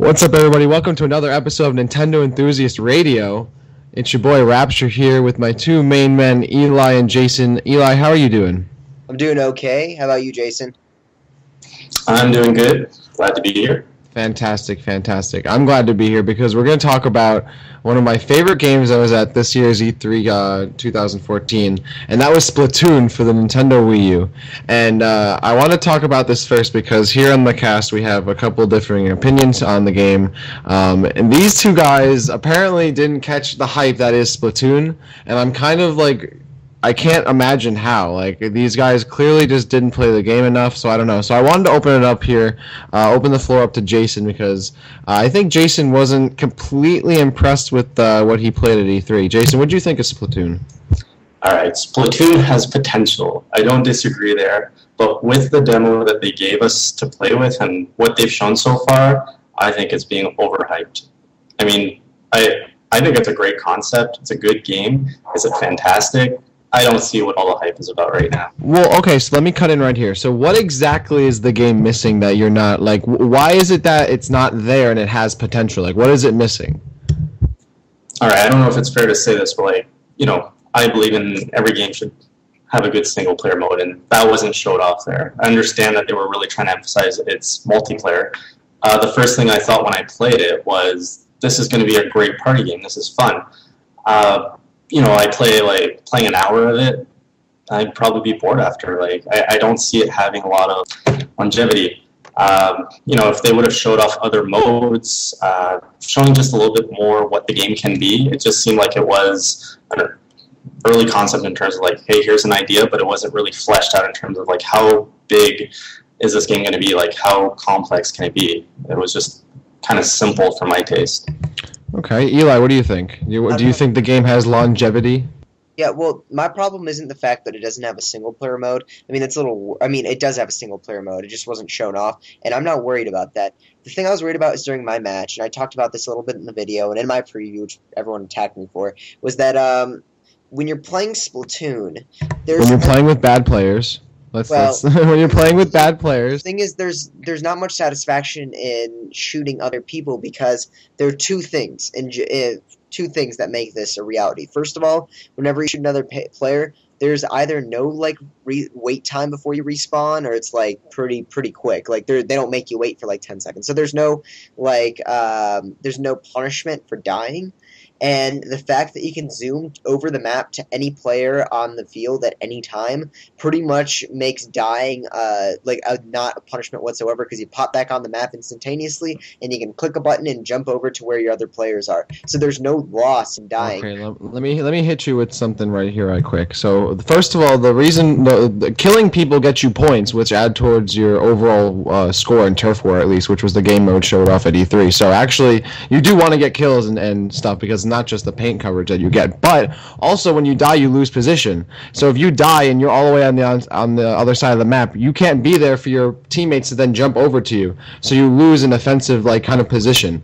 What's up, everybody? Welcome to another episode of Nintendo Enthusiast Radio. It's your boy Rapture here with my two main men, Eli and Jason. Eli, how are you doing? I'm doing okay. How about you, Jason? I'm doing good. Glad to be here. Fantastic, fantastic. I'm glad to be here because we're going to talk about one of my favorite games that was at this year's E3 2014, and that was Splatoon for the Nintendo Wii U. And I want to talk about this first because here on the cast we have a couple differing opinions on the game. And these two guys apparently didn't catch the hype that is Splatoon, and I'm kind of like, I can't imagine how. Like, these guys clearly just didn't play the game enough, so I don't know. So I wanted to open it up here, open the floor up to Jason, because I think Jason wasn't completely impressed with what he played at E3. Jason, what do you think of Splatoon? Alright, Splatoon has potential. I don't disagree there, but with the demo that they gave us to play with and what they've shown so far, I think it's being overhyped. I mean, I think it's a great concept. It's a good game. Is it fantastic? I don't see what all the hype is about right now. Well, okay, so let me cut in right here. So what exactly is the game missing that you're not, like, why is it that it's not there and it has potential? Like, what is it missing? Alright, I don't know if it's fair to say this, but, like, you know, I believe in every game should have a good single-player mode, and that wasn't showed off there. I understand that they were really trying to emphasize its multiplayer. The first thing I thought when I played it was, this is going to be a great party game. This is fun. You know, playing an hour of it, I'd probably be bored after. Like, I don't see it having a lot of longevity. You know, if they would have showed off other modes, showing just a little bit more what the game can be, it just seemed like it was an early concept in terms of, like, hey, here's an idea, but it wasn't really fleshed out in terms of, like, how big is this game going to be? Like, how complex can it be? It was just kind of simple for my taste. Okay, Eli, what do you think? Do you think the game has longevity? Yeah, well, my problem isn't the fact that it doesn't have a single-player mode. I mean, it does have a single-player mode. It just wasn't shown off, and I'm not worried about that. The thing I was worried about is during my match, and I talked about this a little bit in the video and in my preview, which everyone attacked me for, was that when you're playing Splatoon, when you're playing with bad players. When you're playing with bad players. The thing is, there's not much satisfaction in shooting other people because there are two things that make this a reality. First of all, whenever you shoot another player, there's either no like wait time before you respawn, or it's like pretty quick. Like they don't make you wait for like 10 seconds. So there's no there's no punishment for dying. And the fact that you can zoom over the map to any player on the field at any time pretty much makes dying not a punishment whatsoever, because you pop back on the map instantaneously and you can click a button and jump over to where your other players are. So there's no loss in dying. Okay, let me hit you with something right here right quick. So first of all, the reason the killing people gets you points, which add towards your overall score in Turf War, at least, which was the game mode showed off at E3. So actually, you do want to get kills and stuff, because not just the paint coverage that you get, but also when you die you lose position. So if you die and you're all the way on the other side of the map, you can't be there for your teammates to then jump over to you, so you lose an offensive kind of position.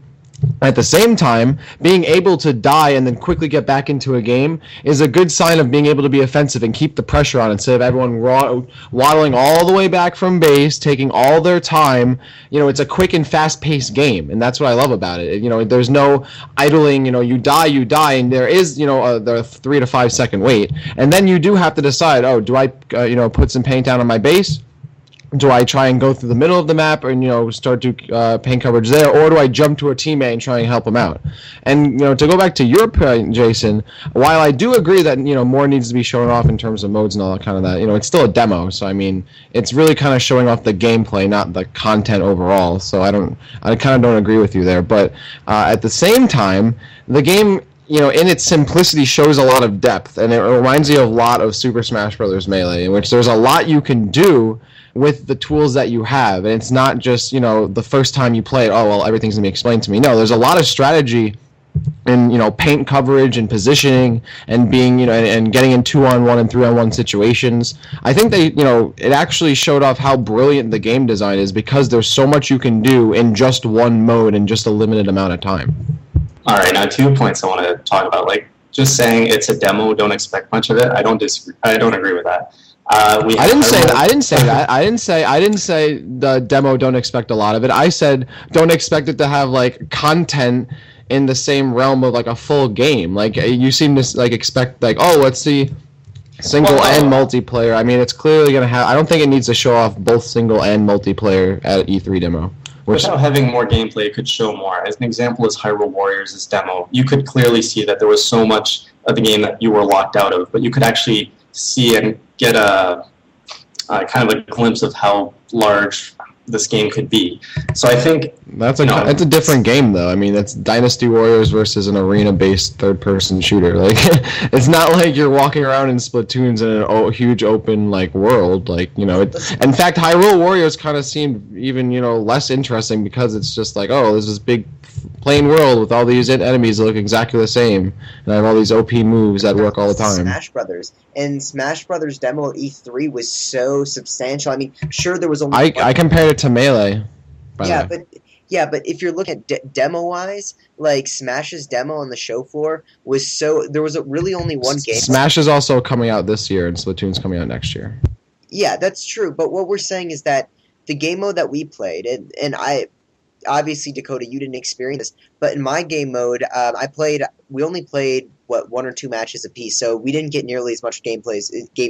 At the same time, being able to die and then quickly get back into a game is a good sign of being able to be offensive and keep the pressure on, instead of everyone waddling all the way back from base, taking all their time. You know, it's a quick and fast-paced game, and that's what I love about it. You know, there's no idling. You know, you die, and there is, the 3 to 5 second wait, and then you do have to decide, oh, do I, put some paint down on my base? Do I try and go through the middle of the map and start to paint coverage there, or do I jump to a teammate and try and help him out? And to go back to your point, Jason, while I do agree that more needs to be shown off in terms of modes and all that kind of that, it's still a demo. So I mean, it's really kind of showing off the gameplay, not the content overall. So I kind of don't agree with you there. But at the same time, the game, in its simplicity, shows a lot of depth, and it reminds you a lot of Super Smash Bros. Melee, in which there's a lot you can do with the tools that you have, and it's not just the first time you play it, oh well, everything's gonna be explained to me. No, there's a lot of strategy in paint coverage and positioning and being and getting in 2-on-1 and 3-on-1 situations. I think they it actually showed off how brilliant the game design is, because there's so much you can do in just one mode in just a limited amount of time. All right, now 2 points I want to talk about. Like, just saying it's a demo, don't expect much of it. I don't agree with that. I didn't say that. I didn't say that. I didn't say the demo don't expect a lot of it. I said don't expect it to have like content in the same realm of like a full game. Like you seem to like expect like, oh, let's see single and multiplayer. I mean, it's clearly gonna have. I don't think it needs to show off both single and multiplayer at E3 demo. Without having more gameplay, it could show more. As an example, is Hyrule Warriors' demo. You could clearly see that there was so much of the game that you were locked out of, but you could actually see and get a kind of a glimpse of how large this game could be. So I think that's a different game though. I mean, it's Dynasty Warriors versus an arena-based third-person shooter. Like, it's not like you're walking around in Splatoons in a huge open like world. Like, you know, in fact, Hyrule Warriors kind of seemed even less interesting because it's just like, oh, there's this big plain world with all these enemies that look exactly the same, and I have all these OP moves that work all the time. Smash Brothers and Smash Brothers demo at E3 was so substantial. I mean, sure there was only I compared it to Melee. But if you're looking at demo wise, like Smash's demo on the show floor was there was really only one game. Smash is also coming out this year, and Splatoon's coming out next year. Yeah, that's true. But what we're saying is that the game mode that we played, and I. Obviously, Dakota, you didn't experience this, but in my game mode, we only played, 1 or 2 matches apiece, so we didn't get nearly as much game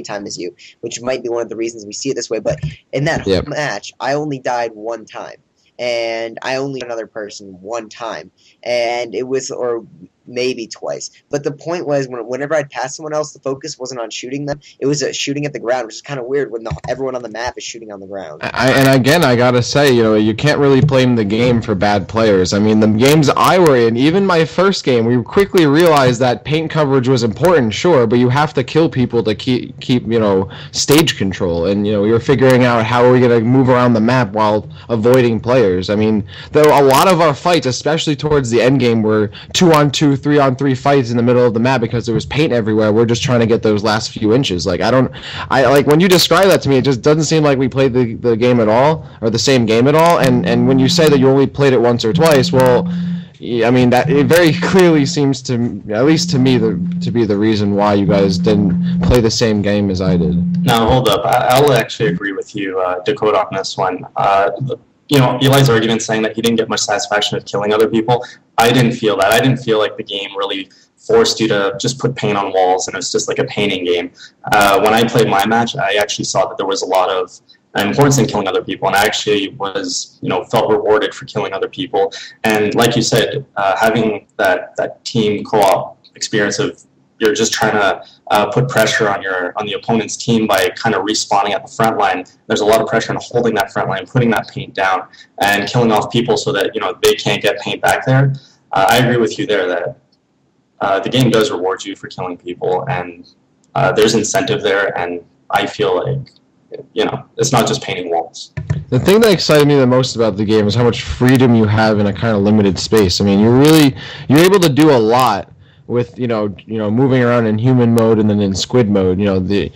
time as you, which might be one of the reasons we see it this way, but in that whole match, I only died 1 time, and I only another person 1 time, and it was, or maybe twice. But the point was, whenever I'd pass someone else, the focus wasn't on shooting them. It was shooting at the ground, which is kind of weird when everyone on the map is shooting on the ground. And again, I gotta say, you can't really blame the game for bad players. I mean, the games I were in, even my first game, we quickly realized that paint coverage was important, sure, but you have to kill people to keep stage control. And, we were figuring out how are we going to move around the map while avoiding players. I mean, though a lot of our fights, especially towards the end game, were 2-on-2, 3-on-3 fights in the middle of the map because there was paint everywhere. We're just trying to get those last few inches. Like, when you describe that to me, it just doesn't seem like we played the game at all, or the same game at all. And when you say that you only played it once or twice, well, I mean, that it very clearly seems to, at least to me, to be the reason why you guys didn't play the same game as I did. Now, hold up. I'll actually agree with you, Dakota, on this one. Eli's argument saying that he didn't get much satisfaction with killing other people. I didn't feel that. I didn't feel like the game really forced you to just put paint on walls, and it's just like a painting game. When I played my match, I actually saw that there was a lot of importance in killing other people, and I actually was, felt rewarded for killing other people. And like you said, having that team co-op experience of you're just trying to put pressure on the opponent's team by kind of respawning at the front line. There's a lot of pressure on holding that front line, putting that paint down, and killing off people so that they can't get paint back there. I agree with you there that the game does reward you for killing people, and there's incentive there, and I feel like it's not just painting walls. The thing that excited me the most about the game is how much freedom you have in a kind of limited space. I mean, you're able to do a lot with moving around in human mode and then in squid mode. The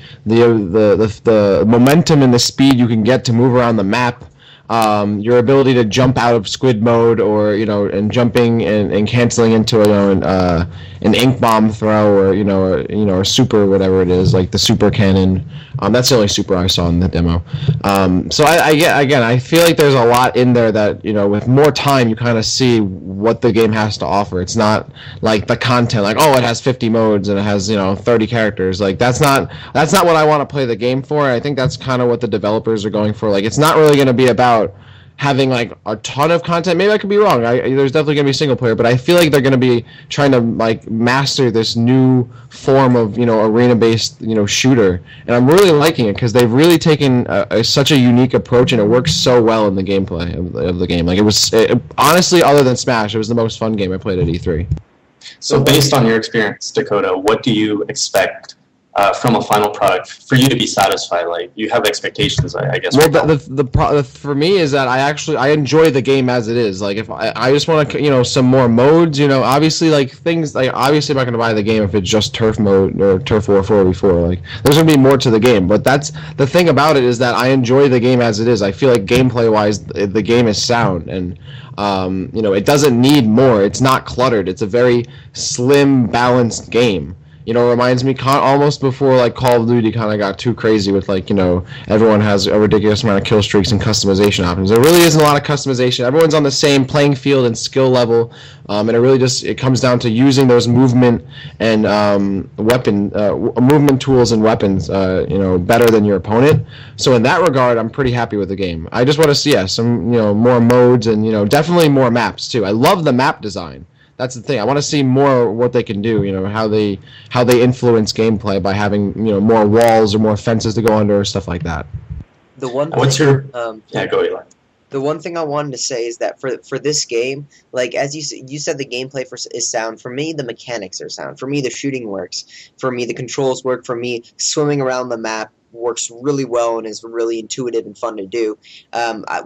momentum and the speed you can get to move around the map. Your ability to jump out of squid mode, or and jumping and canceling into an ink bomb throw, or or super, whatever it is, like the super cannon. That's the only super I saw in the demo. So I feel like there's a lot in there that with more time you kind of see what the game has to offer. It's not like the content, like, oh, it has 50 modes and it has 30 characters. Like that's not what I want to play the game for. I think that's kind of what the developers are going for. Like, it's not really going to be about having like a ton of content. Maybe I could be wrong. There's definitely going to be single player, but I feel like they're going to be trying to like master this new form of arena based shooter, and I'm really liking it because they've really taken such a unique approach, and it works so well in the gameplay of the game. Like honestly, other than Smash, it was the most fun game I played at E3. So based on your experience, Dakota, what do you expect from a final product for you to be satisfied? Like, you have expectations, I guess. Well, the for me is that I enjoy the game as it is. Like, if I just want to some more modes, obviously, like things like, obviously I'm not going to buy the game if it's just turf mode or turf war 4v4. Like, there's going to be more to the game, but that's the thing about it, is that I enjoy the game as it is. I feel like gameplay wise the game is sound, and it doesn't need more. It's not cluttered. It's a very slim, balanced game. reminds me almost before like Call of Duty kind of got too crazy with like, everyone has a ridiculous amount of kill streaks and customization options. There really isn't a lot of customization. Everyone's on the same playing field and skill level, and it really it comes down to using those movement and movement tools and weapons, better than your opponent. So in that regard, I'm pretty happy with the game. I just want to see some, more modes and, definitely more maps too. I love the map design. That's the thing. I want to see more what they can do. How they influence gameplay by having more walls or more fences to go under or stuff like that. The one. What's your? Yeah, go Eli. The one thing I wanted to say is that for this game, like as you said, the gameplay is sound. For me, the mechanics are sound. For me, the shooting works. For me, the controls work. For me, swimming around the map works really well and is really intuitive and fun to do.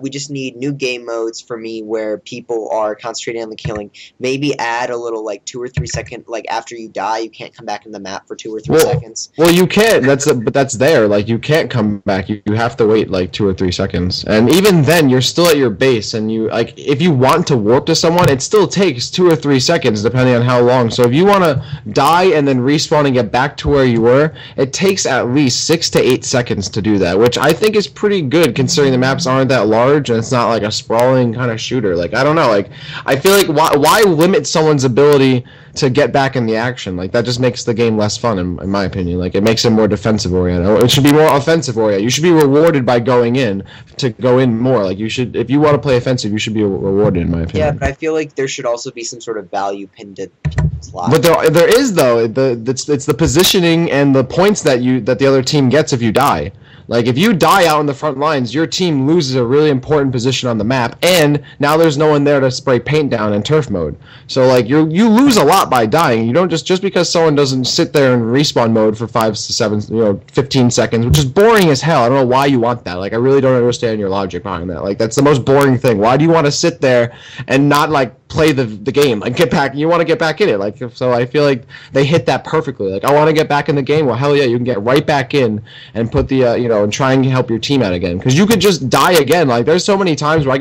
We just need new game modes for me where people are concentrating on the killing. Maybe add a little like 2 or 3 second, like after you die, you can't come back in the map for 2 or 3 seconds. Well, you can. But that's there. Like you can't come back. You have to wait like 2 or 3 seconds. And even then, you're still at your base. And if you want to warp to someone, it still takes 2 or 3 seconds depending on how long. So if you want to die and then respawn and get back to where you were, it takes at least 6 to 8 seconds to do that, which I think is pretty good considering the maps aren't that large and it's not like a sprawling kind of shooter. Like I don't know, like I feel like why limit someone's ability to get back in the action? Like that just makes the game less fun in my opinion. Like it makes it more defensive oriented. It should be more offensive oriented. You should be rewarded by going in to go in more. Like you should, if you want to play offensive, you should be rewarded in my opinion. Yeah, but I feel like there should also be some sort of value pinned to people's lives. But there is though. It's the positioning and the points that the other team gets if you die. Like, if you die out in the front lines, your team loses a really important position on the map, and now there's no one there to spray paint down in turf mode. So, like, you lose a lot by dying. You don't just because someone doesn't sit there in respawn mode for 5 to 7, 15 seconds, which is boring as hell. I don't know why you want that. Like, I really don't understand your logic behind that. Like, that's the most boring thing. Why do you want to sit there and not, like, play the game? Like, get back. You want to get back in it. Like, so I feel like they hit that perfectly. Like, I want to get back in the game. Well, hell yeah, you can get right back in and put the, and try and help your team out again. Because you could just die again. Like, there's so many times where I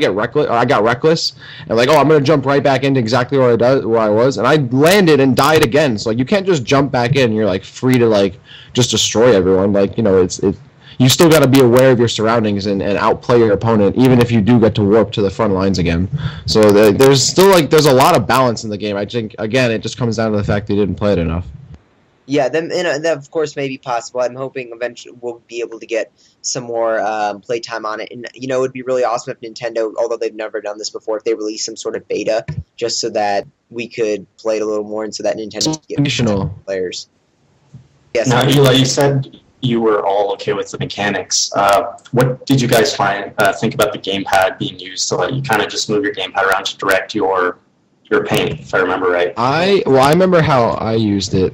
got reckless, and like, I'm going to jump right back into exactly where I was, and I landed and died again. So, like, you can't just jump back in. You're, like, free to, like, just destroy everyone. Like, you still got to be aware of your surroundings and outplay your opponent, even if you do get to warp to the front lines again. So there's still, like, there's a lot of balance in the game. I think, again, it just comes down to the fact that you didn't play it enough. Yeah, that of course may be possible. I'm hoping eventually we'll be able to get some more playtime on it. And, it would be really awesome if Nintendo, although they've never done this before, if they release some sort of beta just so that we could play it a little more and so that Nintendo could get players. Yes. Now, Eli, you said you were all okay with the mechanics. What did you guys think about the gamepad being used to let you kind of just move your gamepad around to direct your paint, if I remember right? I remember how I used it.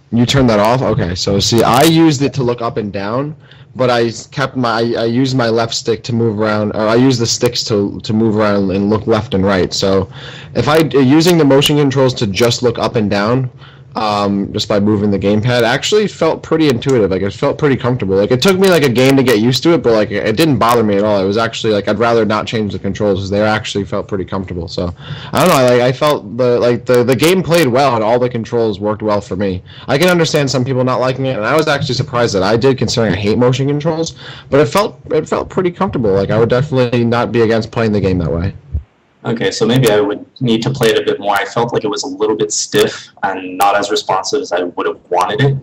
You turned that off? Okay, so see, I used it to look up and down, but I used my left stick to move around, or I used the sticks to move around and look left and right. So if using the motion controls to just look up and down, just by moving the gamepad, actually felt pretty intuitive. Like, it felt pretty comfortable. Like, it took me like a game to get used to it, but like it didn't bother me at all. It was actually like I'd rather not change the controls because they actually felt pretty comfortable. So I don't know. Like, I felt the game played well and all the controls worked well for me. I can understand some people not liking it, and I was actually surprised that I did, considering I hate motion controls. But it felt pretty comfortable. Like, I would definitely not be against playing the game that way. Okay, so maybe I would need to play it a bit more. I felt like it was a little bit stiff and not as responsive as I would have wanted it.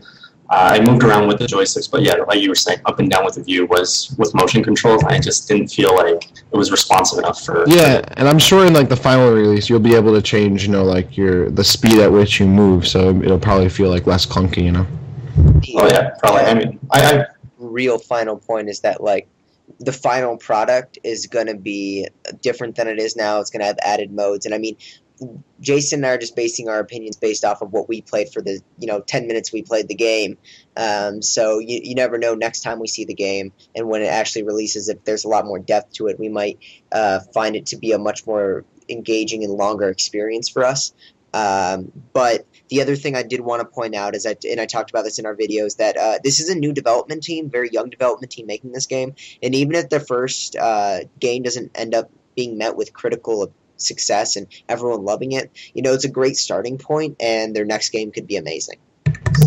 I moved around with the joysticks, but yeah, like you were saying, up and down with the view was with motion controls. I just didn't feel like it was responsive enough for... Yeah, and I'm sure in like the final release, you'll be able to change, like the speed at which you move, so it'll probably feel like less clunky, Oh yeah, probably. I mean, I real final point is that like, the final product is going to be different than it is now. It's going to have added modes. And I mean, Jason and I are just basing our opinions based off of what we played for the 10 minutes we played the game. So you never know next time we see the game and when it actually releases, if there's a lot more depth to it, we might find it to be a much more engaging and longer experience for us. But the other thing I did want to point out is and I talked about this in our videos, that this is a new development team, very young development team making this game. And even if the first game doesn't end up being met with critical success and everyone loving it, it's a great starting point, and their next game could be amazing.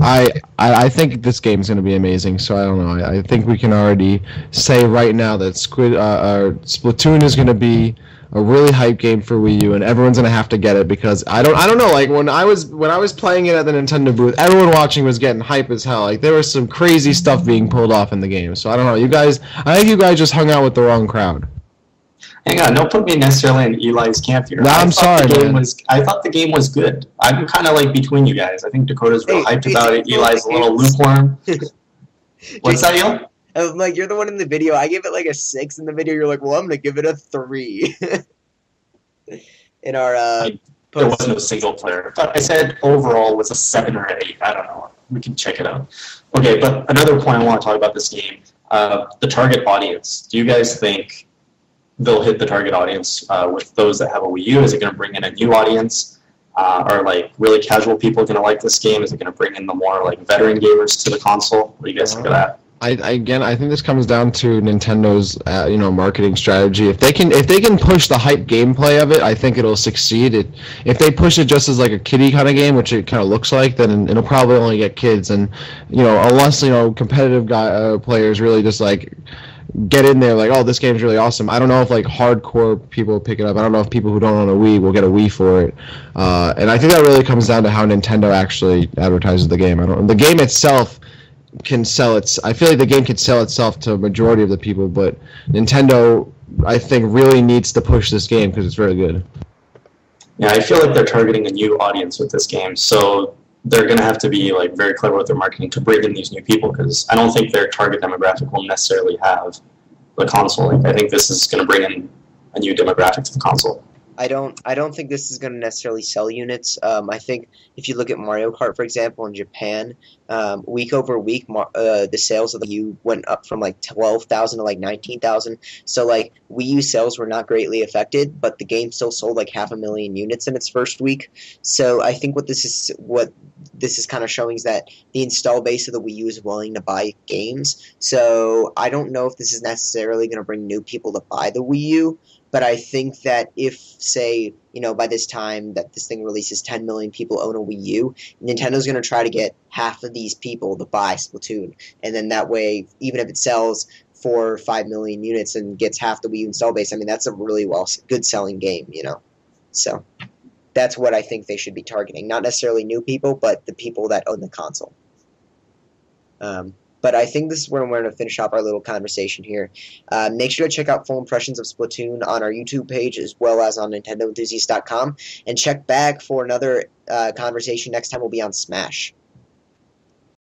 I think this game's going to be amazing, so I don't know. I think we can already say right now that Splatoon is going to be a really hype game for Wii U, and everyone's going to have to get it, because I don't know, like when I was playing it at the Nintendo booth, everyone watching was getting hype as hell. Like there was some crazy stuff being pulled off in the game. So I don't know, I think you guys just hung out with the wrong crowd. Hang on, don't put me necessarily in Eli's camp here. No, I'm sorry, man. I thought the game was good. I'm kind of like between you guys. I think Dakota's real hyped about it. Eli's a little lukewarm. What's that, Eli? I'm like, you're the one in the video. I gave it like a 6 in the video. You're like, well, I'm going to give it a 3. In our there was no single player. But I said overall was a 7 or an 8. I don't know. We can check it out. Okay, but another point I want to talk about this game, the target audience. Do you guys think they'll hit the target audience with those that have a Wii U? Is it going to bring in a new audience? Are like really casual people going to like this game? Is it going to bring in the more like veteran gamers to the console? What do you guys think of that? I think this comes down to Nintendo's marketing strategy. If they can push the hype gameplay of it, I think it'll succeed. If they push it just as like a kiddie kind of game, which it kind of looks like, then it'll probably only get kids. And unless competitive players really just like get in there like, oh, this game's really awesome. I don't know if like hardcore people pick it up. I don't know if people who don't own a Wii will get a Wii for it. And I think that really comes down to how Nintendo actually advertises the game. The game itself can sell I feel like the game could sell itself to a majority of the people, but Nintendo, I think, really needs to push this game because it's very good. Yeah, I feel like they're targeting a new audience with this game, so they're going to have to be like very clever with their marketing to bring in these new people, because I don't think their target demographic will necessarily have the console. Like, I think this is going to bring in a new demographic to the console. I don't think this is going to necessarily sell units. I think if you look at Mario Kart, for example, in Japan, week over week, the sales of the Wii U went up from like 12,000 to like 19,000. So like Wii U sales were not greatly affected, but the game still sold like 500,000 units in its first week. So I think what this is kind of showing is that the install base of the Wii U is willing to buy games. So I don't know if this is necessarily going to bring new people to buy the Wii U. But I think that if, say, by this time that this thing releases, 10 million people own a Wii U, Nintendo's going to try to get half of these people to buy Splatoon. And then that way, even if it sells 4 or 5 million units and gets half the Wii U install base, I mean, that's a really good selling game, So that's what I think they should be targeting. Not necessarily new people, but the people that own the console. But I think this is where we're going to finish up our little conversation here. Make sure to check out full impressions of Splatoon on our YouTube page as well as on NintendoEnthusiast.com. And check back for another conversation. Next time we'll be on Smash.